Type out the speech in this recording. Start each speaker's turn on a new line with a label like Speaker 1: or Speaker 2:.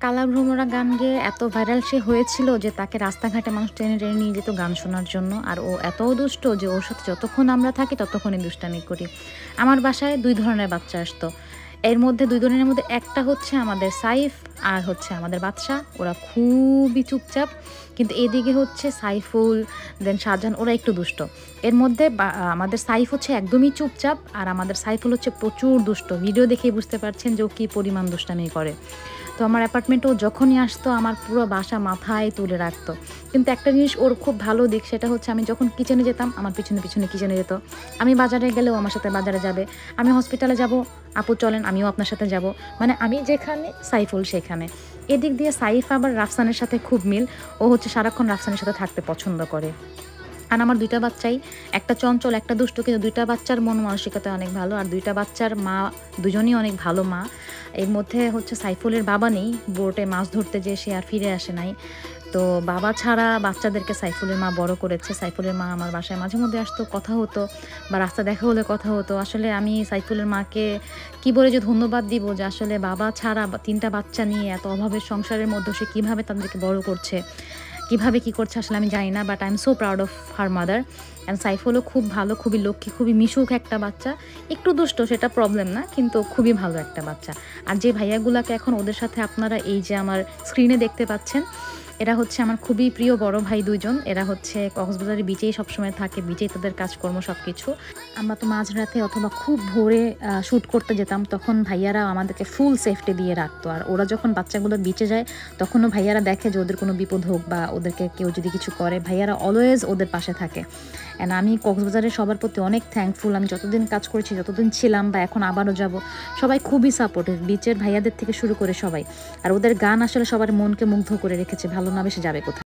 Speaker 1: কালাভ্রমরা গান গেয়ে এত ভাইরাল সে হয়েছিল যে তাকে রাস্তাঘাটে মানুষ টেনে টেনে নিয়ে যেত গান শোনার জন্য। আর ও এতও দুষ্ট যে ওর সাথে যতক্ষণ আমরা থাকি ততক্ষণই দুষ্টামি করি। আমার বাসায় 2 ধরনের বাচ্চা আসতো। এর মধ্যে 2 ধরনের মধ্যে একটা হচ্ছে আমাদের সাইফ আর হচ্ছে আমাদের বাদশা। ওরা খুবই চুপচাপ, কিন্তু এদিকে হচ্ছে সাইফুল, দেন শাহজাহান, ওরা একটু দুষ্ট। এর মধ্যে আমাদের সাইফ হচ্ছে একদমই চুপচাপ, আর আমাদের সাইফুল হচ্ছে প্রচুর দুষ্ট। ভিডিও দেখেই বুঝতে পারছেন যে ও কী পরিমাণ দুষ্টামি করে। তো আমার অ্যাপার্টমেন্টেও যখনই আসতো আমার পুরো বাসা মাথায় তুলে রাখতো। কিন্তু একটা জিনিস ওর খুব ভালো দিক, সেটা হচ্ছে আমি যখন কিচেনে যেতাম আমার পিছনে পিছনে কিচেনে যেত। আমি বাজারে গেলেও আমার সাথে বাজারে যাবে। আমি হসপিটালে যাব, আপু চলেন আমিও আপনার সাথে যাব। মানে আমি যেখানে সাইফুল সেখানে। এদিক দিয়ে সাইফ আবার রাফসানের সাথে খুব মিল। ও হচ্ছে সারাক্ষণ রাফসানের সাথে থাকতে পছন্দ করে। আর আমার 2টা বাচ্চাই, একটা চঞ্চল একটা দুষ্ট, কিন্তু 2টা বাচ্চার মন মানসিকতা অনেক ভালো। আর 2টা বাচ্চার মা দুজনই অনেক ভালো মা। এর মধ্যে হচ্ছে সাইফুলের বাবা নেই, বোটে মাছ ধরতে যেয়ে সে আর ফিরে আসে নাই। তো বাবা ছাড়া বাচ্চাদেরকে সাইফুলের মা বড় করেছে। সাইফুলের মা আমার বাসায় মাঝে মধ্যে আসতো, কথা হতো, বা রাস্তা দেখা হলে কথা হতো। আসলে আমি সাইফুলের মাকে কী বলে যে ধন্যবাদ দিব, যে আসলে বাবা ছাড়া 3টা বাচ্চা নিয়ে এত অভাবের সংসারের মধ্যে সে কীভাবে তাদেরকে বড় করছে, কীভাবে কী করছে আসলে আমি জানি না, but I am so proud of her mother. And সাইফুলও খুব ভালো, খুবই লক্ষ্মী, খুবই মিশুক একটা বাচ্চা। একটু দুষ্ট, সেটা প্রবলেম না, কিন্তু খুবই ভালো একটা বাচ্চা। আর যে ভাইয়াগুলাকে এখন ওদের সাথে আপনারা এই যে আমার স্ক্রিনে দেখতে পাচ্ছেন, এরা হচ্ছে আমার খুবই প্রিয় বড় ভাই 2 জন। এরা হচ্ছে কক্সবাজারের বিচেই সবসময় থাকে, বিচেই তাদের কাজকর্ম সব কিছু। আমরা তো মাঝরাতে অথবা খুব ভোরে শ্যুট করতে যেতাম, তখন ভাইয়ারা আমাদেরকে ফুল সেফটি দিয়ে রাখতো। আর ওরা যখন বাচ্চাগুলো বিচে যায় তখনও ভাইয়ারা দেখে যে ওদের কোনো বিপদ হোক বা ওদেরকে কেউ যদি কিছু করে, ভাইয়ারা অলওয়েজ ওদের পাশে থাকে। অ্যান্ড আমি কক্সবাজারের সবার প্রতি অনেক থ্যাঙ্কফুল। আমি যতদিন কাজ করেছি, যতদিন ছিলাম বা এখন আবারও যাব, সবাই খুবই সাপোর্টিভ, বিচের ভাইয়াদের থেকে শুরু করে সবাই। আর ওদের গান আসলে সবার মনকে মুগ্ধ করে রেখেছে, ভালো না বেশি যাবে কোথায়।